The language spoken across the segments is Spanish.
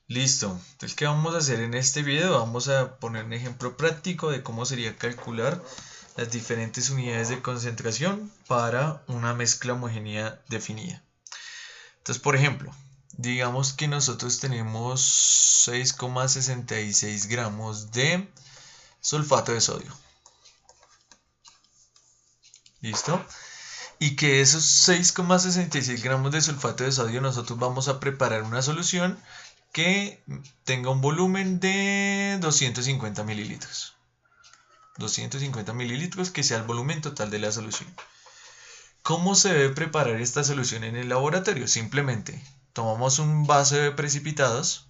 Listo. Entonces, ¿qué vamos a hacer en este video? Vamos a poner un ejemplo práctico de cómo sería calcular las diferentes unidades de concentración para una mezcla homogénea definida. Entonces, por ejemplo, digamos que nosotros tenemos 6,66 gramos de sulfato de sodio. ¿Listo? Y que esos 6,66 gramos de sulfato de sodio nosotros vamos a preparar una solución que tenga un volumen de 250 mililitros. 250 mililitros que sea el volumen total de la solución. ¿Cómo se debe preparar esta solución en el laboratorio? Simplemente tomamos un vaso de precipitados,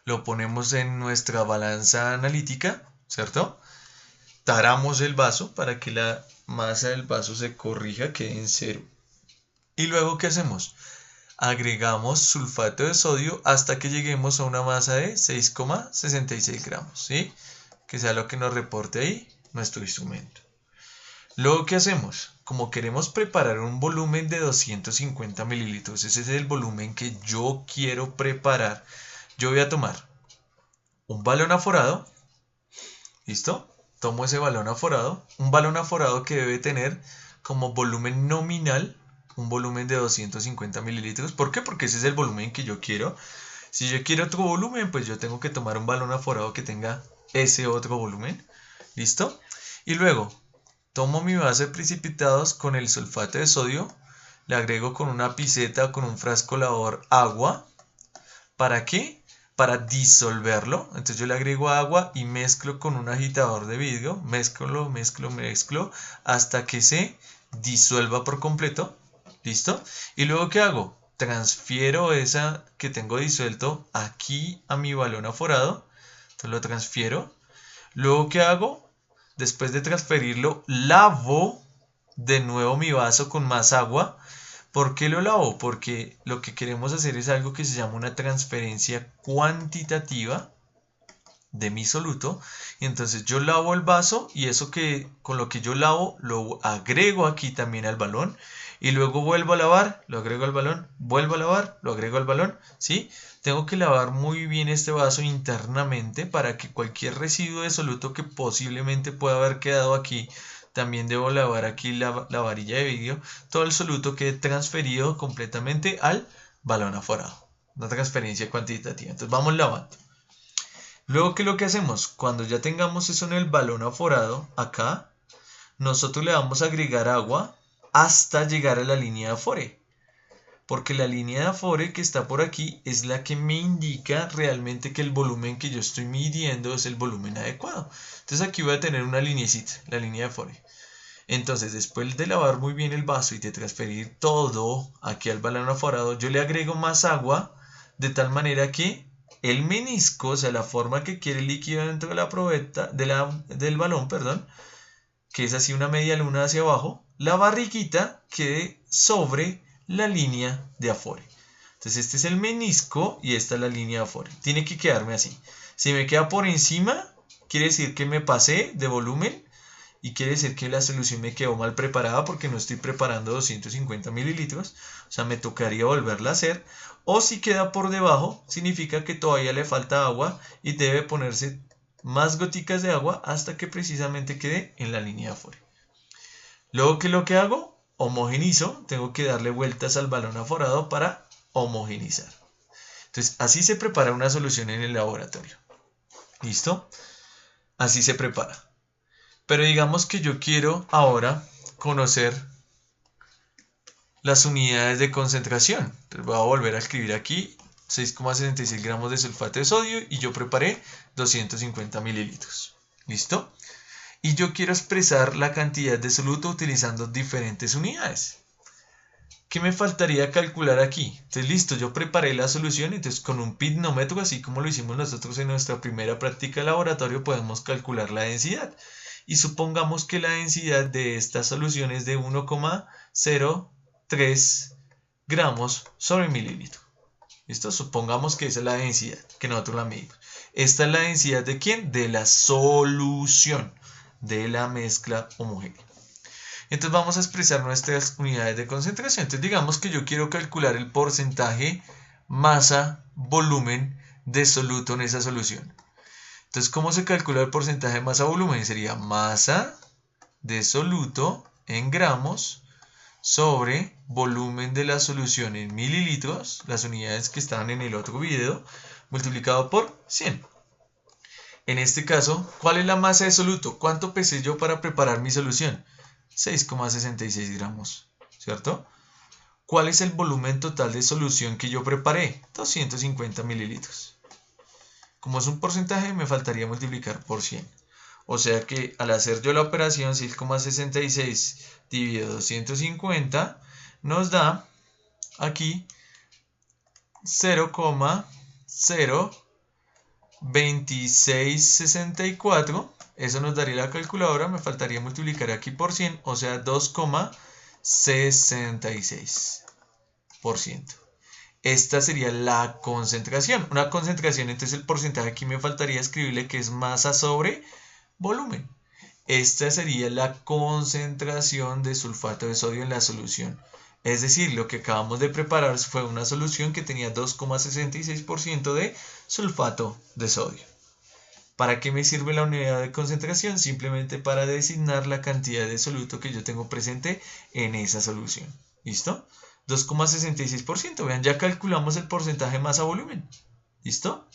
lo ponemos en nuestra balanza analítica, ¿cierto? Taramos el vaso para que la masa del vaso se corrija, quede en cero. Y luego, ¿qué hacemos? Agregamos sulfato de sodio hasta que lleguemos a una masa de 6,66 gramos, ¿sí? Que sea lo que nos reporte ahí nuestro instrumento. Luego, ¿qué hacemos? Como queremos preparar un volumen de 250 mililitros, ese es el volumen que yo quiero preparar. Yo voy a tomar un balón aforado, ¿listo? Tomo ese balón aforado, un balón aforado que debe tener como volumen nominal un volumen de 250 mililitros. ¿Por qué? Porque ese es el volumen que yo quiero. Si yo quiero otro volumen, pues yo tengo que tomar un balón aforado que tenga ese otro volumen. ¿Listo? Y luego tomo mi base de precipitados con el sulfato de sodio, le agrego con una piseta o con un frasco lavador agua. ¿Para qué? Para disolverlo. Entonces yo le agrego agua y mezclo con un agitador de vidrio. Mezclo hasta que se disuelva por completo. ¿Listo? Y luego ¿qué hago? Transfiero esa que tengo disuelto aquí a mi balón aforado. Entonces lo transfiero. Luego ¿qué hago? Después de transferirlo, lavo de nuevo mi vaso con más agua. ¿Por qué lo lavo? Porque lo que queremos hacer es algo que se llama una transferencia cuantitativa de mi soluto. Y entonces yo lavo el vaso y eso que con lo que yo lavo lo agrego aquí también al balón. Y luego vuelvo a lavar, lo agrego al balón, vuelvo a lavar, lo agrego al balón, ¿sí? Tengo que lavar muy bien este vaso internamente para que cualquier residuo de soluto que posiblemente pueda haber quedado aquí, también debo lavar aquí la varilla de vidrio, todo el soluto quede transferido completamente al balón aforado. Una transferencia cuantitativa. Entonces vamos lavando. Luego, ¿qué es lo que hacemos? Cuando ya tengamos eso en el balón aforado, acá, nosotros le vamos a agregar agua hasta llegar a la línea de afore. Porque la línea de afore que está por aquí es la que me indica realmente que el volumen que yo estoy midiendo es el volumen adecuado. Entonces aquí voy a tener una linecita, la línea de afore. Entonces, después de lavar muy bien el vaso y de transferir todo aquí al balón aforado, yo le agrego más agua de tal manera que el menisco, o sea, la forma que quiere el líquido dentro de la probeta, del balón, perdón, que es así una media luna hacia abajo, la barriguita quede sobre la línea de afore. Entonces este es el menisco y esta es la línea de afore. Tiene que quedarme así. Si me queda por encima, quiere decir que me pasé de volumen y quiere decir que la solución me quedó mal preparada porque no estoy preparando 250 mililitros, o sea, me tocaría volverla a hacer. O si queda por debajo, significa que todavía le falta agua y debe ponerse más goticas de agua hasta que precisamente quede en la línea de afuera. Luego, ¿qué es lo que hago? Homogenizo, tengo que darle vueltas al balón aforado para homogenizar. Entonces, así se prepara una solución en el laboratorio. ¿Listo? Así se prepara. Pero digamos que yo quiero ahora conocer las unidades de concentración. Entonces voy a volver a escribir aquí 6,66 gramos de sulfato de sodio y yo preparé 250 mililitros. ¿Listo? Y yo quiero expresar la cantidad de soluto utilizando diferentes unidades. ¿Qué me faltaría calcular aquí? Entonces listo, yo preparé la solución, entonces con un pignómetro, así como lo hicimos nosotros en nuestra primera práctica de laboratorio, podemos calcular la densidad. Y supongamos que la densidad de esta solución es de 1,03 gramos sobre mililitro. ¿Listo? Supongamos que esa es la densidad, que nosotros la medimos. Esta es la densidad de ¿quién? De la solución de la mezcla homogénea. Entonces vamos a expresar nuestras unidades de concentración. Entonces digamos que yo quiero calcular el porcentaje masa, volumen de soluto en esa solución. Entonces, ¿cómo se calcula el porcentaje de masa-volumen? Sería masa de soluto en gramos sobre volumen de la solución en mililitros, las unidades que estaban en el otro video, multiplicado por 100. En este caso, ¿cuál es la masa de soluto? ¿Cuánto pesé yo para preparar mi solución? 6,66 gramos, ¿cierto? ¿Cuál es el volumen total de solución que yo preparé? 250 mililitros. Como es un porcentaje, me faltaría multiplicar por 100. O sea que al hacer yo la operación 6,66 dividido 250 nos da aquí 0,02664. Eso nos daría la calculadora. Me faltaría multiplicar aquí por 100, o sea 2,66%. Esta sería la concentración. Una concentración, entonces el porcentaje aquí me faltaría escribirle que es masa sobre volumen. Esta sería la concentración de sulfato de sodio en la solución. Es decir, lo que acabamos de preparar fue una solución que tenía 2,66% de sulfato de sodio. ¿Para qué me sirve la unidad de concentración? Simplemente para designar la cantidad de soluto que yo tengo presente en esa solución. ¿Listo? 2,66%. Vean, ya calculamos el porcentaje masa-volumen. ¿Listo?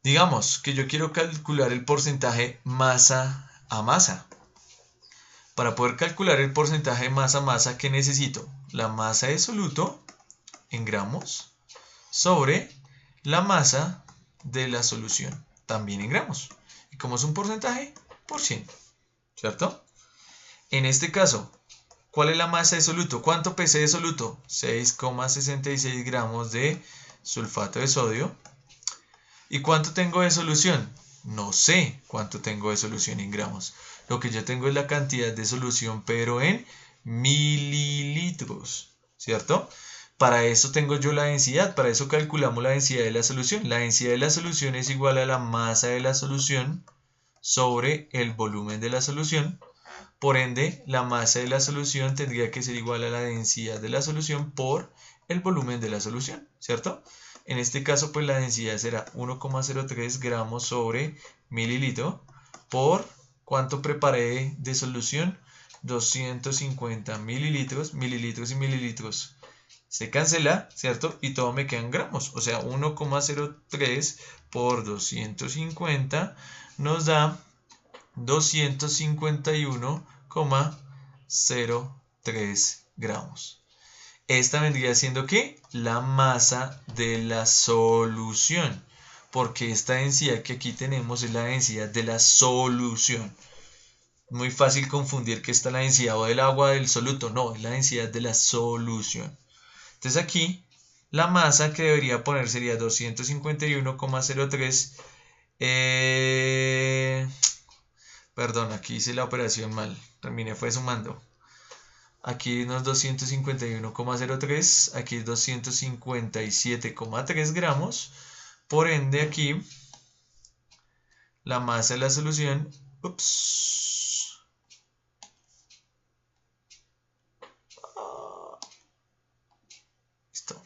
Digamos que yo quiero calcular el porcentaje masa a masa. Para poder calcular el porcentaje masa a masa, ¿qué necesito? La masa de soluto en gramos sobre la masa de la solución, también en gramos. Y como es un porcentaje, por 100. ¿Cierto? En este caso, ¿cuál es la masa de soluto? ¿Cuánto pesé de soluto? 6,66 gramos de sulfato de sodio. ¿Y cuánto tengo de solución? No sé cuánto tengo de solución en gramos. Lo que yo tengo es la cantidad de solución, pero en mililitros, ¿cierto? Para eso tengo yo la densidad, para eso calculamos la densidad de la solución. La densidad de la solución es igual a la masa de la solución sobre el volumen de la solución. Por ende, la masa de la solución tendría que ser igual a la densidad de la solución por el volumen de la solución, ¿cierto? En este caso, pues la densidad será 1,03 gramos sobre mililitro por ¿cuánto preparé de solución? 250 mililitros, mililitros y mililitros. Se cancela, ¿cierto? Y todo me queda en gramos. O sea, 1,03 por 250 nos da 251,03 gramos. Esta vendría siendo ¿qué? La masa de la solución. Porque esta densidad que aquí tenemos es la densidad de la solución. Muy fácil confundir que esta es la densidad o del agua del soluto. No, es la densidad de la solución. Entonces aquí la masa que debería poner sería 251,03. Perdón, aquí hice la operación mal. Terminé fue sumando. Aquí no es 251,03. Aquí es 257,3 gramos. Por ende aquí la masa de la solución. Listo.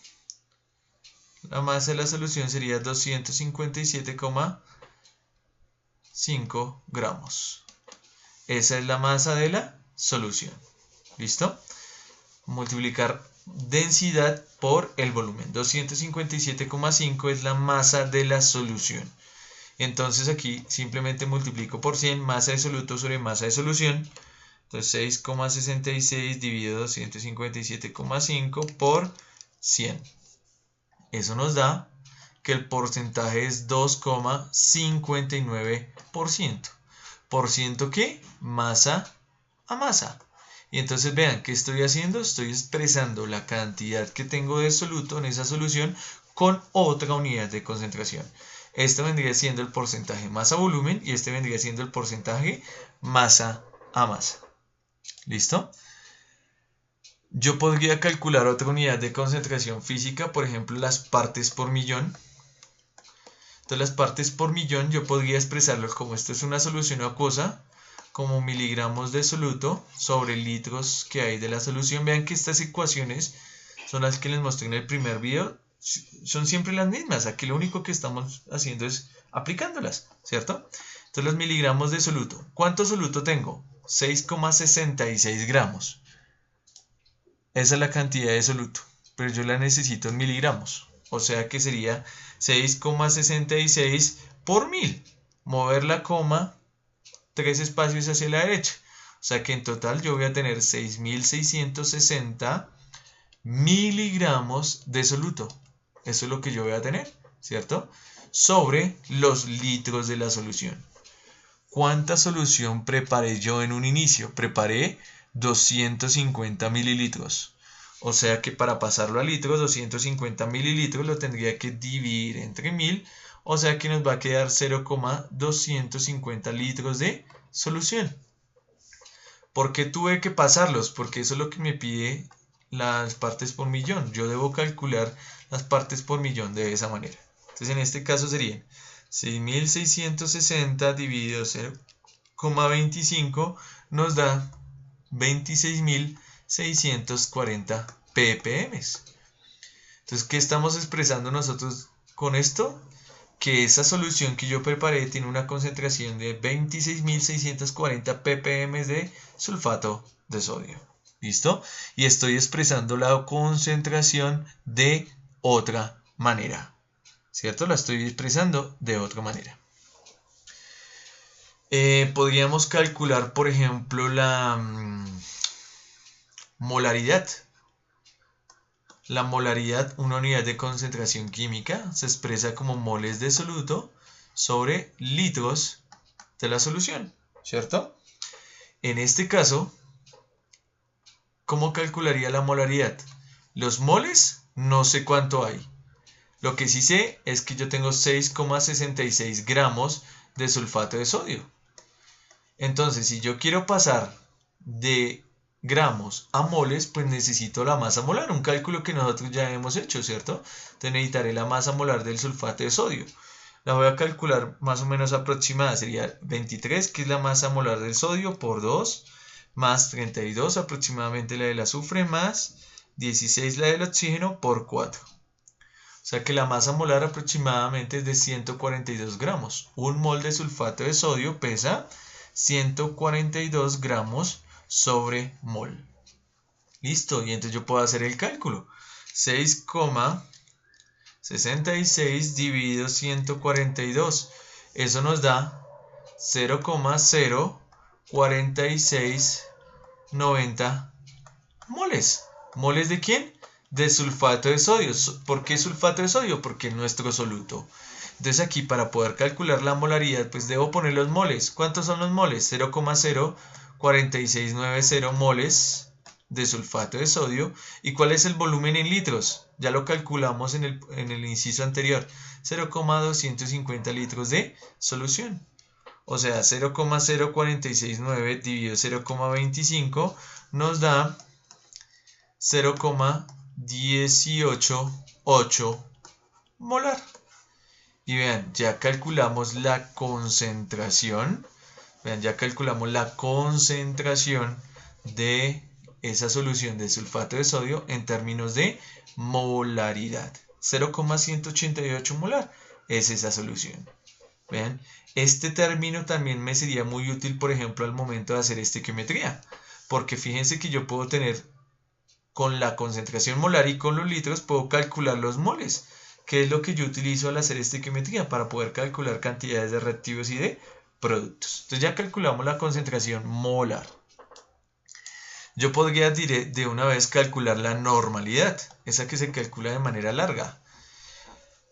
La masa de la solución sería 257,5 gramos. Esa es la masa de la solución. ¿Listo? Multiplicar densidad por el volumen. 257,5 es la masa de la solución. Entonces aquí simplemente multiplico por 100 masa de soluto sobre masa de solución. Entonces 6,66 dividido 257,5 por 100. Eso nos da que el porcentaje es 2,59%. ¿Por ciento qué? Masa a masa. Y entonces vean, ¿qué estoy haciendo? Estoy expresando la cantidad que tengo de soluto en esa solución con otra unidad de concentración. Este vendría siendo el porcentaje masa-volumen y este vendría siendo el porcentaje masa a masa. ¿Listo? Yo podría calcular otra unidad de concentración física, por ejemplo, las partes por millón. Entonces las partes por millón yo podría expresarlo como esto es una solución acuosa, como miligramos de soluto sobre litros que hay de la solución. Vean que estas ecuaciones son las que les mostré en el primer video. son siempre las mismas. Aquí lo único que estamos haciendo es aplicándolas, ¿cierto? Entonces los miligramos de soluto. ¿Cuánto soluto tengo? 6,66 gramos. Esa es la cantidad de soluto, pero yo la necesito en miligramos. O sea que sería 6,66 por 1000. Mover la coma 3 espacios hacia la derecha. O sea que en total yo voy a tener 6.660 miligramos de soluto. Eso es lo que yo voy a tener, ¿cierto? Sobre los litros de la solución. ¿Cuánta solución preparé yo en un inicio? Preparé 250 mililitros. O sea que para pasarlo a litros, 250 mililitros lo tendría que dividir entre 1000. O sea que nos va a quedar 0,250 litros de solución. ¿Por qué tuve que pasarlos? Porque eso es lo que me pide las partes por millón. Yo debo calcular las partes por millón de esa manera. Entonces en este caso serían 6.660 dividido 0,25 nos da 26.640 ppm. Entonces, ¿qué estamos expresando nosotros con esto? Que esa solución que yo preparé tiene una concentración de 26.640 ppm de sulfato de sodio. ¿Listo? Y estoy expresando la concentración de otra manera. ¿Cierto? La estoy expresando de otra manera. Podríamos calcular, por ejemplo, la molaridad. La molaridad, una unidad de concentración química, se expresa como moles de soluto sobre litros de la solución, ¿cierto? En este caso, ¿cómo calcularía la molaridad? Los moles, no sé cuánto hay. Lo que sí sé es que yo tengo 6,66 gramos de sulfato de sodio. Entonces, si yo quiero pasar de gramos a moles, pues necesito la masa molar, un cálculo que nosotros ya hemos hecho, ¿cierto? Entonces necesitaré la masa molar del sulfato de sodio. La voy a calcular más o menos aproximada, sería 23, que es la masa molar del sodio, por 2, más 32 aproximadamente la del azufre, más 16 la del oxígeno, por 4. O sea que la masa molar aproximadamente es de 142 gramos. Un mol de sulfato de sodio pesa 142 gramos sobre mol. Listo, y entonces yo puedo hacer el cálculo. 6,66 dividido 142. Eso nos da 0,04690 moles. ¿Moles de quién? De sulfato de sodio. ¿Por qué sulfato de sodio? Porque es nuestro soluto. Entonces aquí para poder calcular la molaridad, pues debo poner los moles. ¿Cuántos son los moles? 0,04690 moles de sulfato de sodio. ¿Y cuál es el volumen en litros? Ya lo calculamos en el inciso anterior. 0,250 litros de solución. O sea, 0,0469 dividido 0,25 nos da 0,188 molar. Y vean, ya calculamos la concentración. Vean, ya calculamos la concentración de esa solución de sulfato de sodio en términos de molaridad. 0,188 molar es esa solución. Vean, este término también me sería muy útil, por ejemplo, al momento de hacer estequiometría. Porque fíjense que yo puedo tener, con la concentración molar y con los litros, puedo calcular los moles, que es lo que yo utilizo al hacer estequiometría para poder calcular cantidades de reactivos y de productos. Entonces ya calculamos la concentración molar. Yo podría de una vez calcular la normalidad, esa que se calcula de manera larga.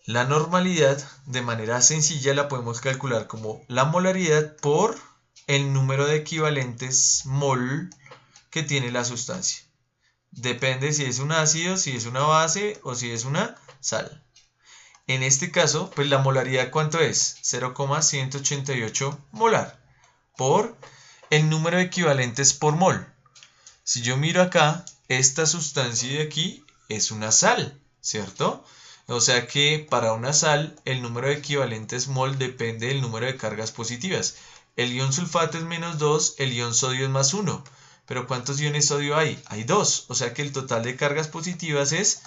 La normalidad, de manera sencilla, la podemos calcular como la molaridad por el número de equivalentes mol que tiene la sustancia. Depende si es un ácido, si es una base o si es una sal. En este caso, pues la molaridad, ¿cuánto es? 0,188 molar por el número de equivalentes por mol. Si yo miro acá, esta sustancia de aquí es una sal, ¿cierto? O sea que para una sal, el número de equivalentes mol depende del número de cargas positivas. El ion sulfato es menos 2, el ion sodio es más 1. Pero ¿cuántos iones sodio hay? Hay 2. O sea que el total de cargas positivas es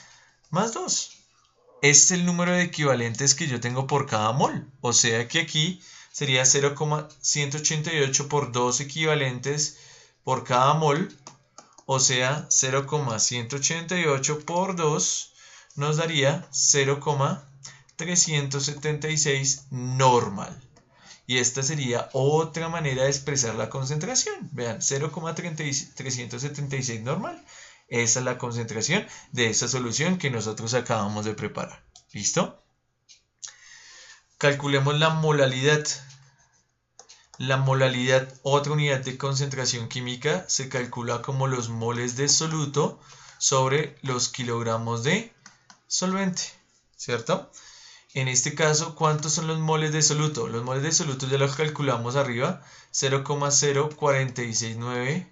más 2. Este es el número de equivalentes que yo tengo por cada mol. O sea que aquí sería 0,188 por 2 equivalentes por cada mol. O sea, 0,188 por 2 nos daría 0,376 normal. Y esta sería otra manera de expresar la concentración. Vean, 0,376 normal. Esa es la concentración de esa solución que nosotros acabamos de preparar. ¿Listo? Calculemos la molalidad. La molalidad, otra unidad de concentración química, se calcula como los moles de soluto sobre los kilogramos de solvente, ¿cierto? En este caso, ¿cuántos son los moles de soluto? Los moles de soluto ya los calculamos arriba, 0,0469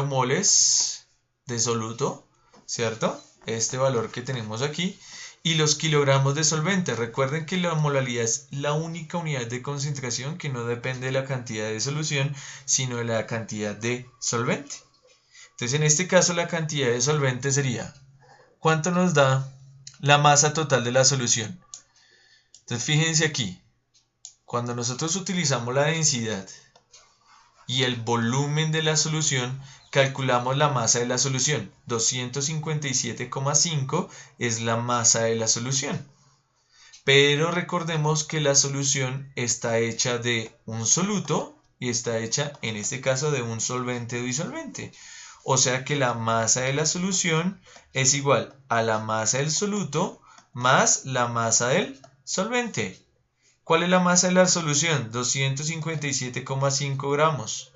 moles de soluto, ¿cierto? Este valor que tenemos aquí. Y los kilogramos de solvente. Recuerden que la molalidad es la única unidad de concentración que no depende de la cantidad de solución, sino de la cantidad de solvente. Entonces, en este caso, la cantidad de solvente sería, ¿cuánto nos da la masa total de la solución? Entonces, fíjense aquí, cuando nosotros utilizamos la densidad y el volumen de la solución, calculamos la masa de la solución. 257,5 es la masa de la solución. Pero recordemos que la solución está hecha de un soluto y está hecha, en este caso, de un solvente o disolvente. O sea que la masa de la solución es igual a la masa del soluto más la masa del solvente. ¿Cuál es la masa de la solución? 257,5 gramos.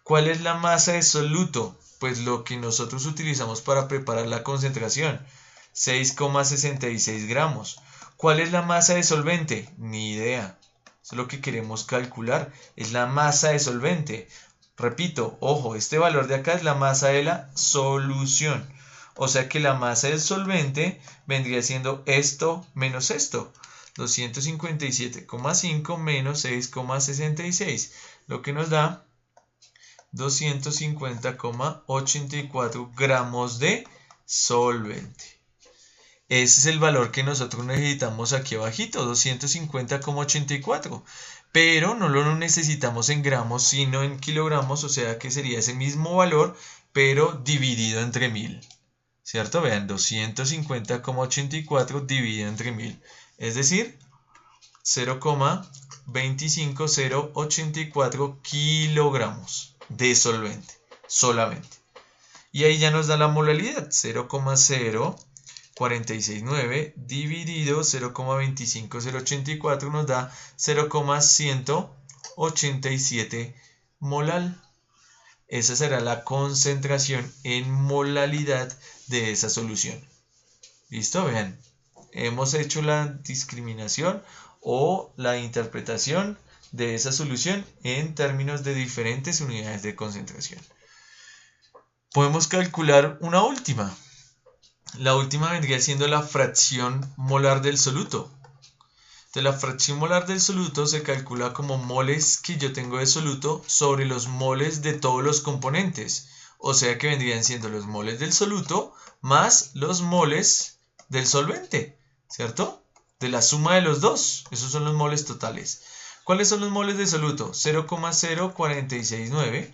¿Cuál es la masa de soluto? Pues lo que nosotros utilizamos para preparar la concentración, 6,66 gramos. ¿Cuál es la masa de solvente? Ni idea. Eso es lo que queremos calcular, es la masa de solvente. Repito, ojo, este valor de acá es la masa de la solución. O sea que la masa del solvente vendría siendo esto menos esto. 257,5 menos 6,66, lo que nos da 250,84 gramos de solvente. Ese es el valor que nosotros necesitamos aquí abajito, 250,84. Pero no lo necesitamos en gramos, sino en kilogramos, o sea que sería ese mismo valor, pero dividido entre 1000. ¿Cierto? Vean, 250,84 dividido entre 1000. Es decir, 0,25084 kilogramos de solvente solamente. Y ahí ya nos da la molalidad, 0,0469 dividido 0,25084 nos da 0,187 molal. Esa será la concentración en molalidad de esa solución. ¿Listo? Vean, hemos hecho la discriminación o la interpretación de esa solución en términos de diferentes unidades de concentración. Podemos calcular una última. La última vendría siendo la fracción molar del soluto. Entonces, la fracción molar del soluto se calcula como moles que yo tengo de soluto sobre los moles de todos los componentes. O sea que vendrían siendo los moles del soluto más los moles del solvente, ¿cierto? De la suma de los dos. Esos son los moles totales. ¿Cuáles son los moles de soluto? 0,0469,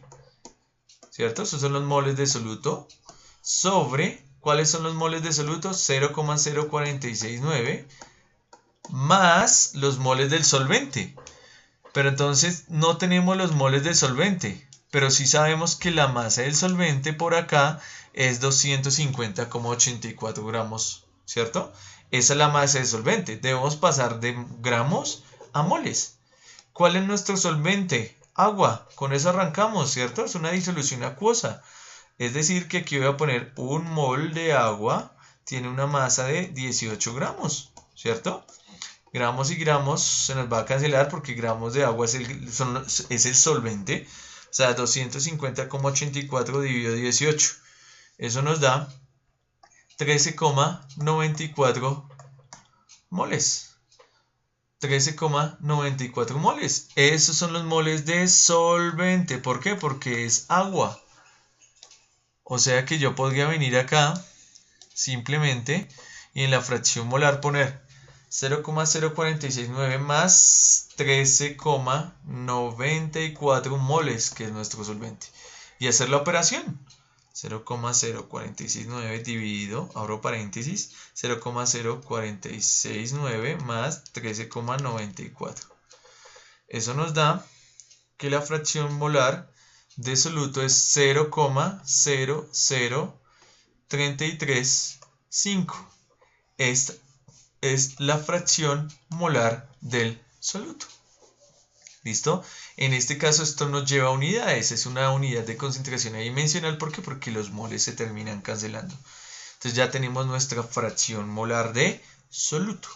¿cierto? Esos son los moles de soluto. Sobre, ¿cuáles son los moles de soluto? 0,0469 más los moles del solvente. Pero entonces no tenemos los moles del solvente. Pero sí sabemos que la masa del solvente por acá es 250,84 gramos, ¿cierto? Esa es la masa del solvente. Debemos pasar de gramos a moles. ¿Cuál es nuestro solvente? Agua. Con eso arrancamos, ¿cierto? Es una disolución acuosa. Es decir, que aquí voy a poner un mol de agua. Tiene una masa de 18 gramos, ¿cierto? Gramos y gramos se nos va a cancelar porque gramos de agua es el solvente. O sea, 250,84 dividido 18. Eso nos da 13,94 moles. 13,94 moles. Esos son los moles de solvente. ¿Por qué? Porque es agua. O sea que yo podría venir acá simplemente y en la fracción molar poner 0,0469 más 13,94 moles, que es nuestro solvente, y hacer la operación. 0,0469 dividido, abro paréntesis, 0,0469 más 13,94. Eso nos da que la fracción molar de soluto es 0,00335. Esta es la fracción molar del soluto. ¿Listo? En este caso esto nos lleva a unidades, es una unidad de concentración adimensional. ¿Por qué? Porque los moles se terminan cancelando. Entonces ya tenemos nuestra fracción molar de soluto.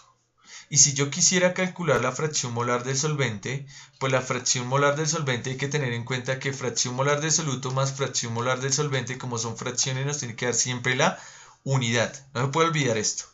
Y si yo quisiera calcular la fracción molar del solvente, pues la fracción molar del solvente hay que tener en cuenta que fracción molar del soluto más fracción molar del solvente, como son fracciones, nos tiene que dar siempre la unidad. No se puede olvidar esto.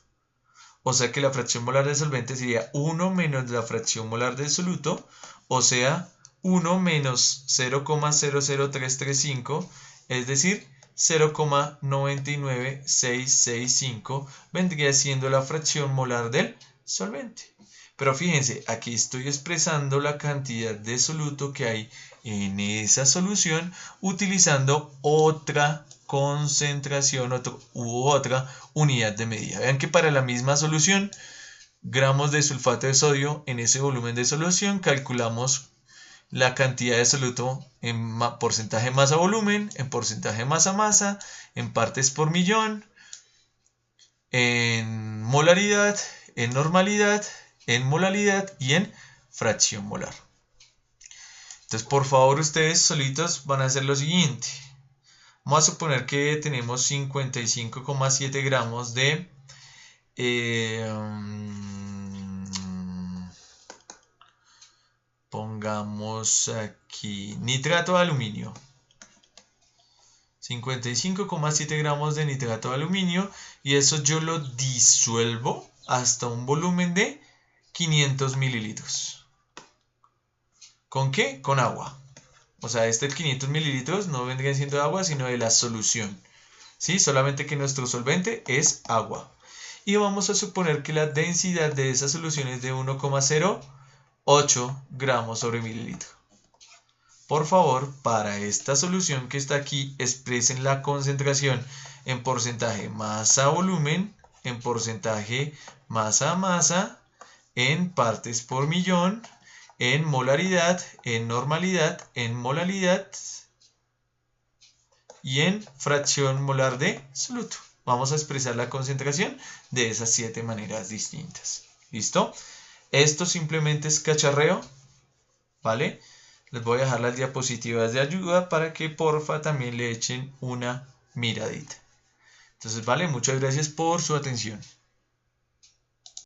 O sea que la fracción molar del solvente sería 1 menos la fracción molar del soluto, o sea, 1 menos 0,00335, es decir, 0,99665 vendría siendo la fracción molar del solvente. Pero fíjense, aquí estoy expresando la cantidad de soluto que hay en esa solución utilizando otra concentración u otra unidad de medida. Vean que para la misma solución, gramos de sulfato de sodio en ese volumen de solución, calculamos la cantidad de soluto en porcentaje masa-volumen, en porcentaje masa-masa, en partes por millón, en molaridad, en normalidad, en molalidad y en fracción molar. Entonces, por favor, ustedes solitos van a hacer lo siguiente. Vamos a suponer que tenemos 55,7 gramos de pongamos aquí nitrato de aluminio. 55,7 gramos de nitrato de aluminio, y eso yo lo disuelvo hasta un volumen de 500 mililitros. ¿Con qué? Con agua. O sea, 500 mililitros no vendría siendo agua, sino de la solución. ¿Sí? Solamente que nuestro solvente es agua. Y vamos a suponer que la densidad de esa solución es de 1,08 gramos sobre mililitro. Por favor, para esta solución que está aquí, expresen la concentración en porcentaje masa-volumen, en porcentaje masa-masa, en partes por millón, en molaridad, en normalidad, en molalidad y en fracción molar de soluto. Vamos a expresar la concentración de esas 7 maneras distintas. ¿Listo? Esto simplemente es cacharreo, ¿vale? Les voy a dejar las diapositivas de ayuda para que porfa también le echen una miradita. Entonces, vale, muchas gracias por su atención.